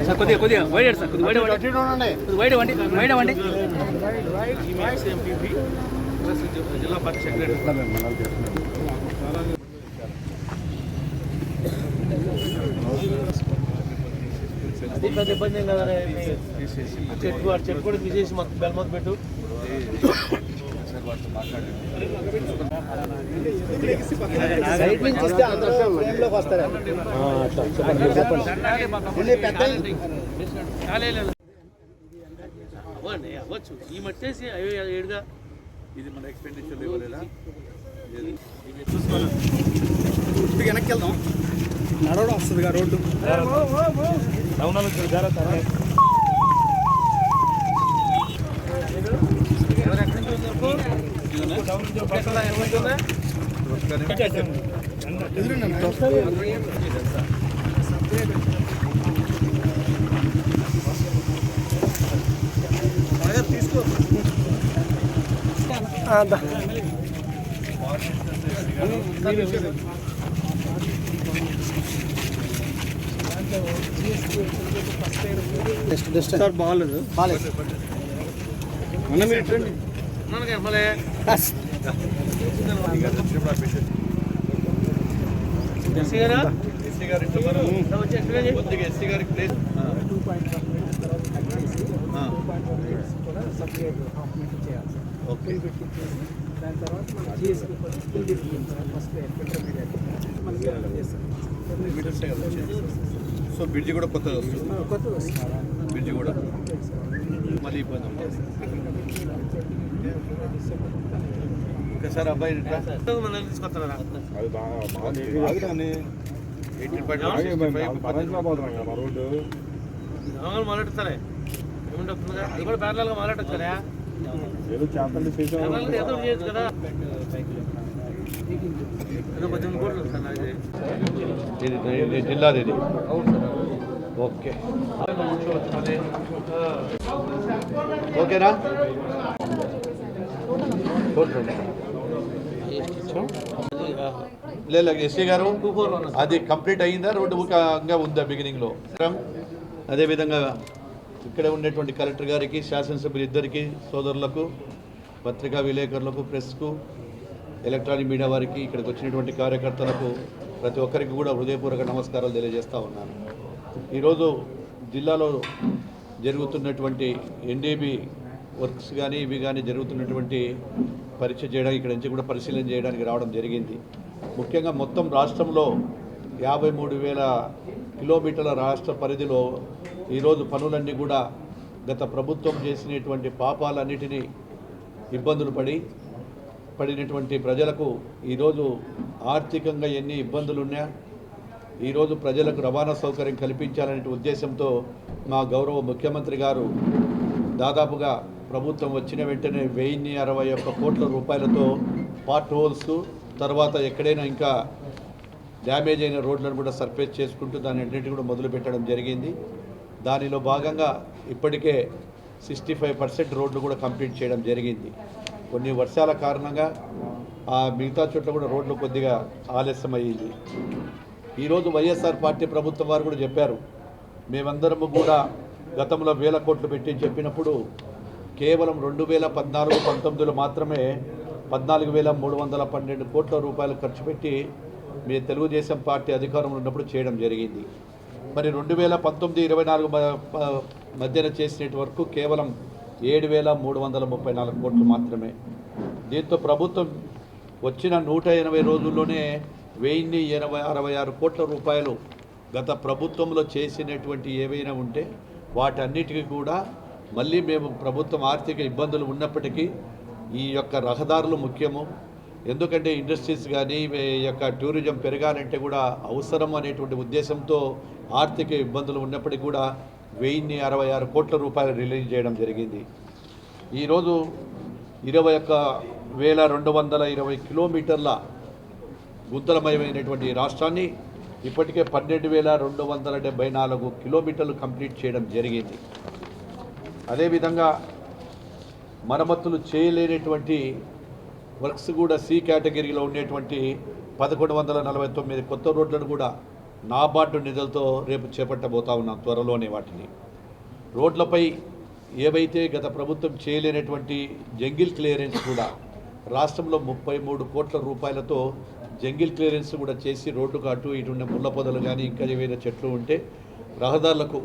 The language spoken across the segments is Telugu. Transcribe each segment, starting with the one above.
సార్ కొద్దిగా వైడ్ సార్ కొద్దిగా వైడ్ వండి ఎంపీపీ జిల్లా పార్టీ సెక్రటరీ అది పెద్ద ఇబ్బంది ఏం కదా చెట్టు కూడా తీసేసి మాకు బెల్మత్ పెట్టు సైడ్ నుంచి ఇస్తే అందరూ ఫ్రేమ్లోకి వస్తారు అవ్వచ్చు ఈ మట్టేసి 7గా ఇది మన ఎక్స్పెండిచర్ ఇవ్వలేదా చూసుకోవాలి వెనక్కి వెళ్దాం నడవడం వస్తుందిగా రోడ్డు తీసుకో సార్ బాగాలేదు మొన్న మీరు ఇట్టండి మళ్ళీ ఎస్సీ గారు కొద్దిగా ఎస్సీ గారికి ప్లేస్ ఓకే దాని తర్వాత మన జిఎస్టీ సో బ్రిడ్జి కూడా కొత్తగా వస్తుంది బ్రిడ్జి కూడా మళ్ళీ ఇబ్బంది ఒకసారి అబ్బాయి తీసుకొస్తున్నారా మొదలెడతారే ఏముంటుందిగా అది కూడా ప్యారలల్గా మొదలెట్టచ్చు కదా చేయొచ్చు కదా జిల్లాది ఓకే ఓకేనా లేదు ఎస్సీ గారు అది కంప్లీట్ అయ్యిందా రోడ్డు ఇంకా ఉందా బిగినింగ్లో అదేవిధంగా ఇక్కడ ఉండేటువంటి కలెక్టర్ గారికి శాసనసభ్యులు ఇద్దరికి సోదరులకు పత్రికా విలేకరులకు ప్రెస్కు ఎలక్ట్రానిక్ మీడియా వారికి ఇక్కడికి వచ్చినటువంటి కార్యకర్తలకు ప్రతి ఒక్కరికి కూడా హృదయపూర్వక నమస్కారాలు తెలియజేస్తూ ఉన్నాను. ఈరోజు జిల్లాలో జరుగుతున్నటువంటి ఎన్డీబీ వర్క్స్ కానీ ఇవి కానీ జరుగుతున్నటువంటి పరీక్ష చేయడానికి ఇక్కడ నుంచి కూడా పరిశీలన చేయడానికి రావడం జరిగింది. ముఖ్యంగా మొత్తం రాష్ట్రంలో 53,000 కిలోమీటర్ల రాష్ట్ర పరిధిలో ఈరోజు పనులన్నీ కూడా గత ప్రభుత్వం చేసినటువంటి పాపాలన్నిటినీ ఇబ్బందులు పడినటువంటి ప్రజలకు ఈరోజు ఆర్థికంగా ఎన్ని ఇబ్బందులు ఉన్నా ఈరోజు ప్రజలకు రవాణా సౌకర్యం కల్పించాలనే ఉద్దేశంతో మా గౌరవ ముఖ్యమంత్రి గారు దాదాపుగా ప్రభుత్వం వచ్చిన వెంటనే 1,061 కోట్ల రూపాయలతో పార్ట్ హోల్స్ తర్వాత ఎక్కడైనా ఇంకా డ్యామేజ్ అయిన రోడ్లను కూడా సర్ఫేస్ చేసుకుంటూ దాని అన్నింటినీ కూడా మొదలు పెట్టడం జరిగింది. దానిలో భాగంగా ఇప్పటికే 65% రోడ్లు కూడా కంప్లీట్ చేయడం జరిగింది. కొన్ని వర్షాల కారణంగా ఆ మిగతా చోట్ల కూడా రోడ్లు కొద్దిగా ఆలస్యమయ్యింది. ఈరోజు వైఎస్ఆర్ పార్టీ ప్రభుత్వం వారు కూడా చెప్పారు, మేమందరము కూడా గతంలో 1,000 కోట్లు పెట్టి చెప్పినప్పుడు కేవలం 2014-19లో మాత్రమే 14,312 కోట్ల రూపాయలు ఖర్చు పెట్టి మీ తెలుగుదేశం పార్టీ అధికారంలో ఉన్నప్పుడు చేయడం జరిగింది. మరి 2019-24 మధ్యన చేసినట్టు వరకు కేవలం 7,334 కోట్లు మాత్రమే. దీంతో ప్రభుత్వం వచ్చిన 180 రోజుల్లోనే 1,066 కోట్ల రూపాయలు గత ప్రభుత్వంలో చేసినటువంటి ఏవైనా ఉంటే వాటన్నిటికీ కూడా మళ్ళీ మేము ప్రభుత్వం ఆర్థిక ఇబ్బందులు ఉన్నప్పటికీ ఈ యొక్క రహదారులు ముఖ్యము, ఎందుకంటే ఇండస్ట్రీస్ కానీ ఈ యొక్క టూరిజం పెరగాలంటే కూడా అవసరం అనేటువంటి ఉద్దేశంతో ఆర్థిక ఇబ్బందులు ఉన్నప్పటికీ కూడా 1,066 కోట్ల రూపాయలు రిలీజ్ చేయడం జరిగింది. ఈరోజు 21,220 కిలోమీటర్ల గుంతలమయమైనటువంటి రాష్ట్రాన్ని ఇప్పటికే 12,274 కిలోమీటర్లు కంప్లీట్ చేయడం జరిగింది. అదేవిధంగా మరమ్మతులు చేయలేనటువంటి వర్క్స్ కూడా సి కేటగిరీలో ఉండేటువంటి 1,149 కొత్త రోడ్లను కూడా నాబార్డు నిధులతో రేపు చేపట్టబోతా ఉన్నాం త్వరలోనే వాటిని. రోడ్లపై ఏవైతే గత ప్రభుత్వం చేయలేనటువంటి జంగిల్ క్లియరెన్స్ కూడా రాష్ట్రంలో 33 కోట్ల రూపాయలతో జంగిల్ క్లియరెన్స్ కూడా చేసి రోడ్డుకు అటు ఇటు ఉన్న ముళ్ళ పొదలు కానీ ఇంకా ఏవైనా చెట్లు ఉంటే రహదారులకు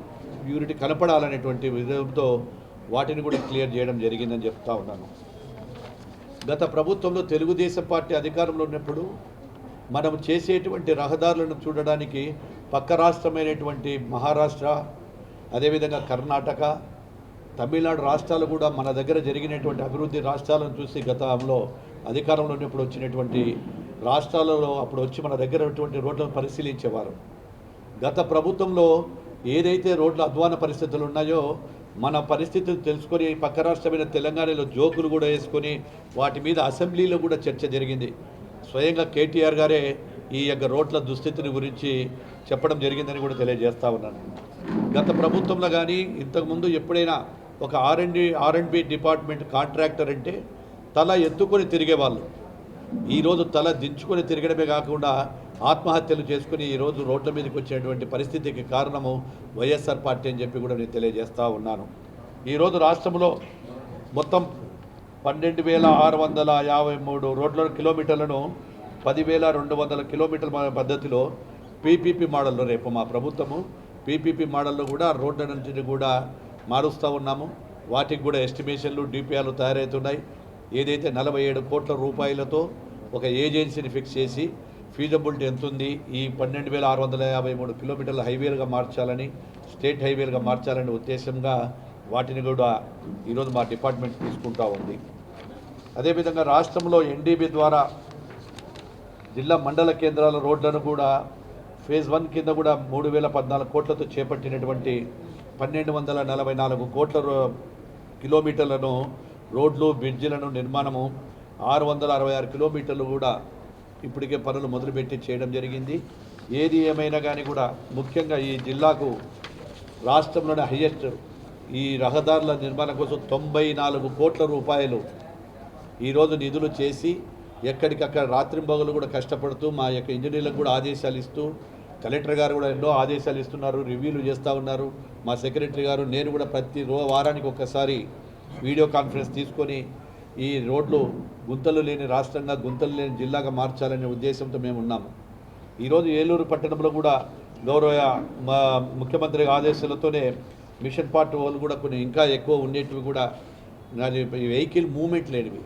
ప్యూరిటీ కనపడాలనేటువంటి విధంతో వాటిని కూడా క్లియర్ చేయడం జరిగిందని చెప్తా ఉన్నాను. గత ప్రభుత్వంలో తెలుగుదేశం పార్టీ అధికారంలో ఉన్నప్పుడు మనం చేసేటువంటి రహదారులను చూడడానికి పక్క రాష్ట్రమైనటువంటి మహారాష్ట్ర, అదేవిధంగా కర్ణాటక, తమిళనాడు రాష్ట్రాలు కూడా మన దగ్గర జరిగినటువంటి అభివృద్ధి రాష్ట్రాలను చూసి గతంలో అధికారంలో ఉన్నప్పుడు వచ్చినటువంటి రాష్ట్రాలలో అప్పుడు వచ్చి మన దగ్గర ఉన్నటువంటి రోడ్లను పరిశీలించేవారు. గత ప్రభుత్వంలో ఏదైతే రోడ్ల అధ్వాన పరిస్థితులు ఉన్నాయో మన పరిస్థితులు తెలుసుకొని పక్క రాష్ట్రమైన తెలంగాణలో జోకులు కూడా వేసుకొని వాటి మీద అసెంబ్లీలో కూడా చర్చ జరిగింది. స్వయంగా కేటీఆర్ గారే ఈ యొక్క రోడ్ల దుస్థితిని గురించి చెప్పడం జరిగిందని కూడా తెలియజేస్తూ ఉన్నాను. గత ప్రభుత్వంలో కానీ ఇంతకుముందు ఎప్పుడైనా ఒక ఆర్ఎండ్బి డిపార్ట్మెంట్ కాంట్రాక్టర్ అంటే తల ఎత్తుకొని తిరిగేవాళ్ళు. ఈరోజు తల దించుకొని తిరగడమే కాకుండా ఆత్మహత్యలు చేసుకుని ఈరోజు రోడ్ల మీదకి వచ్చినటువంటి పరిస్థితికి కారణము వైఎస్ఆర్ పార్టీ అని చెప్పి కూడా నేను తెలియజేస్తూ ఉన్నాను. ఈరోజు రాష్ట్రంలో మొత్తం 12,653 రోడ్ల కిలోమీటర్లను 10,200 కిలోమీటర్ల పద్ధతిలో పీపీపీ మోడల్లో రేపు మా ప్రభుత్వము పీపీపీ మోడల్లో కూడా రోడ్లన్నింటినీ కూడా మారుస్తూ ఉన్నాము. వాటికి కూడా ఎస్టిమేషన్లు డిపిఆర్లు తయారవుతున్నాయి. ఏదైతే 47 కోట్ల రూపాయలతో ఒక ఏజెన్సీని ఫిక్స్ చేసి ఫీజబిలిటీ ఎంత ఉంది, ఈ 12,653 కిలోమీటర్ల హైవేలుగా మార్చాలని, స్టేట్ హైవేలుగా మార్చాలనే ఉద్దేశంగా వాటిని కూడా ఈరోజు మా డిపార్ట్మెంట్ తీసుకుంటూ ఉంది. అదేవిధంగా రాష్ట్రంలో ఎన్డీబీ ద్వారా జిల్లా మండల కేంద్రాల రోడ్లను కూడా ఫేజ్ 1 కింద కూడా 3,014 కోట్లతో చేపట్టినటువంటి 1,244 కోట్ల కిలోమీటర్లను రోడ్లు బ్రిడ్జిలను నిర్మాణము 666 కిలోమీటర్లు కూడా ఇప్పటికే పనులు మొదలుపెట్టి చేయడం జరిగింది. ఏది ఏమైనా కానీ కూడా ముఖ్యంగా ఈ జిల్లాకు రాష్ట్రంలోనే హయ్యెస్ట్ ఈ రహదారుల నిర్మాణం కోసం 94 కోట్ల రూపాయలు ఈరోజు నిధులు చేసి ఎక్కడికక్కడ రాత్రింబగలు కూడా కష్టపడుతూ మా యొక్క ఇంజనీర్లకు కూడా ఆదేశాలు ఇస్తూ కలెక్టర్ గారు కూడా ఎన్నో ఆదేశాలు ఇస్తున్నారు, రివ్యూలు చేస్తూ ఉన్నారు. మా సెక్రటరీ గారు నేను కూడా ప్రతి వారానికి ఒక్కసారి వీడియో కాన్ఫరెన్స్ తీసుకొని ఈ రోడ్లు గుంతలు లేని రాష్ట్రంగా, గుంతలు లేని జిల్లాగా మార్చాలనే ఉద్దేశంతో మేము ఉన్నాము. ఈరోజు ఏలూరు పట్టణంలో కూడా గౌరవ మా ముఖ్యమంత్రి ఆదేశాలతోనే మిషన్ పార్ట్ వాళ్ళు కూడా కొన్ని ఇంకా ఎక్కువ ఉండేటివి కూడా వెహికల్ మూవ్మెంట్ లేనివి,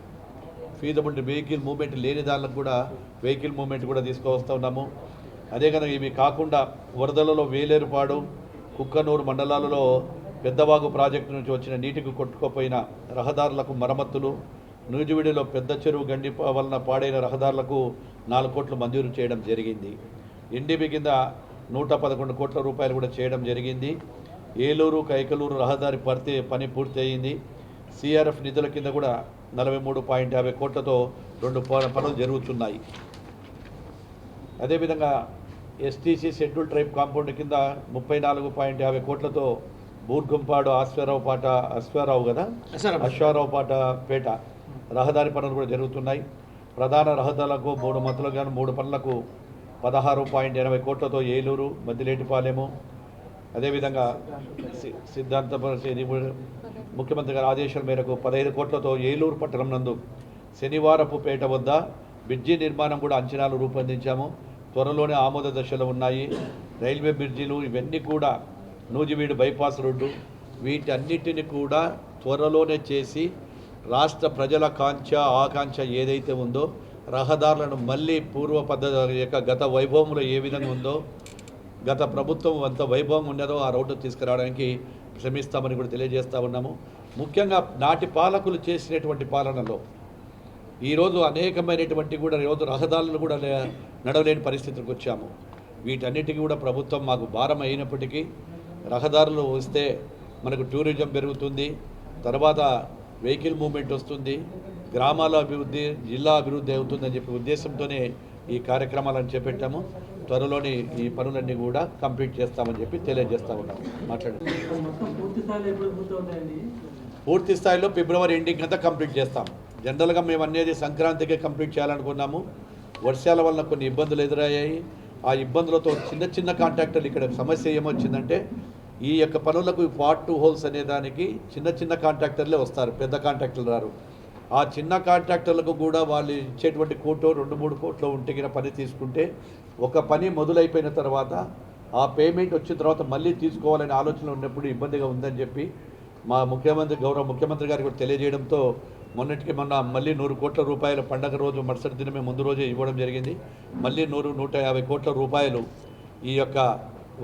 ఫీజబిలిటీ వెహికల్ మూవ్మెంట్ లేని దానికి కూడా వెహికల్ మూవ్మెంట్ కూడా తీసుకువస్తూ ఉన్నాము. అదే కనుక ఇవి కాకుండా వరదలలో వేలేరుపాడు, కుక్కనూరు మండలాలలో పెద్దవాగు ప్రాజెక్టు నుంచి వచ్చిన నీటికి కొట్టుకుపోయిన రహదారులకు మరమ్మతులు, నూజివీడిలో పెద్ద చెరువు గండి వలన పాడైన రహదారులకు 4 కోట్లు మంజూరు చేయడం జరిగింది. ఎన్డీబీ కింద 111 కోట్ల రూపాయలు కూడా చేయడం జరిగింది. ఏలూరు కైకలూరు రహదారి పని పూర్తి అయింది. సిఆర్ఎఫ్ నిధుల కింద కూడా 43.50 కోట్లతో 2 పనులు జరుగుతున్నాయి. అదేవిధంగా ఎస్టీసీ షెడ్యూల్ ట్రైబ్ కాంపౌండ్ కింద 34.50 కోట్లతో బూర్గంపాడు అశ్వారావుపాట పేట రహదారి పనులు కూడా జరుగుతున్నాయి. ప్రధాన రహదారులకు 3 మతులకు గాను 3 పనులకు 16.80 కోట్లతో ఏలూరు, మద్దిలేటిపాలెము, అదేవిధంగా ముఖ్యమంత్రి గారి ఆదేశాల మేరకు 15 కోట్లతో ఏలూరు పట్టణం నందు శనివారపు పేట వద్ద బ్రిడ్జి నిర్మాణం కూడా అంచనాలు రూపొందించాము. త్వరలోనే ఆమోద దశలో ఉన్నాయి. రైల్వే బ్రిడ్జిలు ఇవన్నీ కూడా నూజివీడు బైపాస్ రోడ్డు వీటన్నిటిని కూడా త్వరలోనే చేసి రాష్ట్ర ప్రజల ఆకాంక్ష ఏదైతే ఉందో రహదారులను మళ్ళీ పూర్వ పద్ధతి యొక్క గత వైభవంలో ఏ విధంగా ఉందో, గత ప్రభుత్వం అంత వైభవం ఉన్నదో ఆ రోడ్డు తీసుకురావడానికి శ్రమిస్తామని కూడా తెలియజేస్తూ ఉన్నాము. ముఖ్యంగా నాటి పాలకులు చేసినటువంటి పాలనలో ఈరోజు అనేకమైనటువంటి కూడా ఈరోజు రహదారులను కూడా నడవలేని పరిస్థితికి వచ్చాము. వీటన్నిటికీ కూడా ప్రభుత్వం మాకు భారం అయినప్పటికీ రహదారులు వస్తే మనకు టూరిజం పెరుగుతుంది, తర్వాత వెహికల్ మూవ్మెంట్ వస్తుంది, గ్రామాల అభివృద్ధి, జిల్లా అభివృద్ధి అవుతుందని చెప్పి ఉద్దేశంతోనే ఈ కార్యక్రమాలను చేపట్టాము. త్వరలోని ఈ పనులన్నీ కూడా కంప్లీట్ చేస్తామని చెప్పి తెలియజేస్తా ఉన్నాము. మాట్లాడండి. పూర్తి స్థాయిలో ఫిబ్రవరి ఎండింగ్ అంతా కంప్లీట్ చేస్తాం. జనరల్గా మేము అనేది సంక్రాంతికే కంప్లీట్ చేయాలనుకున్నాము. వర్షాల వల్ల కొన్ని ఇబ్బందులు ఎదురయ్యాయి. ఆ ఇబ్బందులతో చిన్న చిన్న కాంట్రాక్టర్లు ఇక్కడ సమస్య ఏమొచ్చిందంటే ఈ యొక్క పనులకు పార్ట్ 2 హోల్స్ అనే దానికి చిన్న చిన్న కాంట్రాక్టర్లే వస్తారు, పెద్ద కాంట్రాక్టర్లు రారు. ఆ చిన్న కాంట్రాక్టర్లకు కూడా వాళ్ళు ఇచ్చేటువంటి కోటో 2-3 కోట్లు ఉంటే పని తీసుకుంటే ఒక పని మొదలైపోయిన తర్వాత ఆ పేమెంట్ వచ్చిన తర్వాత మళ్ళీ తీసుకోవాలనే ఆలోచన ఉన్నప్పుడు ఇబ్బందిగా ఉందని చెప్పి మా గౌరవ ముఖ్యమంత్రి గారికి కూడా తెలియజేయడంతో మొన్న మళ్ళీ 100 కోట్ల రూపాయల పండగ రోజు మరుసటి దినమే ముందు రోజే ఇవ్వడం జరిగింది. మళ్ళీ 150 కోట్ల రూపాయలు ఈ యొక్క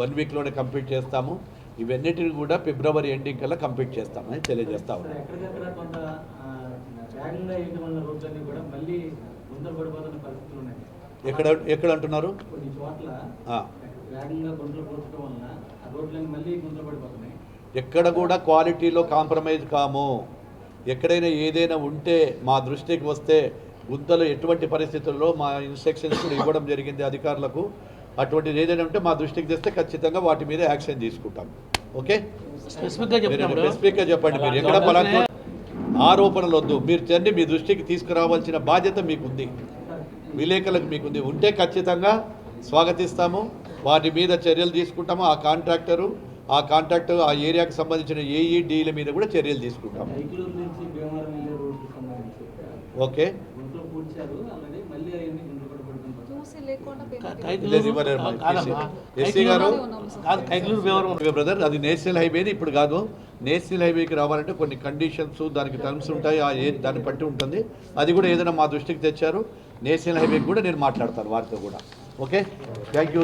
1 వీక్లోనే కంప్లీట్ చేస్తాము. ఇవన్నిటిని కూడా ఫిబ్రవరి ఎండింగ్ కల్లా కంప్లీట్ చేస్తామని తెలియజేస్తాము. ఎక్కడ అంటున్నారు? ఎక్కడ కూడా క్వాలిటీలో కాంప్రమైజ్ కాము. ఎక్కడైనా ఏదైనా ఉంటే మా దృష్టికి వస్తే గుంతలు ఎటువంటి పరిస్థితుల్లో మా ఇన్స్ట్రక్షన్స్ కూడా ఇవ్వడం జరిగింది అధికారులకు. అటువంటిది ఏదైనా ఉంటే మా దృష్టికి తెస్తే ఖచ్చితంగా వాటి మీద యాక్షన్ తీసుకుంటాం. ఓకే, స్పెసిఫిక్గా చెప్పండి. మీరు ఎక్కడ పలానా ఆరోపణలు వద్దు, మీరు చెంది మీ దృష్టికి తీసుకురావాల్సిన బాధ్యత మీకుంది, విలేకరులకు మీకుంది. ఉంటే ఖచ్చితంగా స్వాగతిస్తాము, వాటి మీద చర్యలు తీసుకుంటాము. ఆ కాంట్రాక్టర్ ఆ ఏరియాకి సంబంధించిన ఏఈడీల మీద కూడా చర్యలు తీసుకుంటాము. ఓకే, ఎస్సీ గారు బ్రదర్, అది నేషనల్ హైవేని ఇప్పుడు కాదు. నేషనల్ హైవేకి రావాలంటే కొన్ని కండిషన్స్, దానికి టర్మ్స్ ఉంటాయి, దాన్ని బట్టి ఉంటుంది. అది కూడా ఏదైనా మా దృష్టికి తెచ్చారు, నేషనల్ హైవేకి కూడా నేను మాట్లాడతాను వారితో కూడా. Okay, thank you.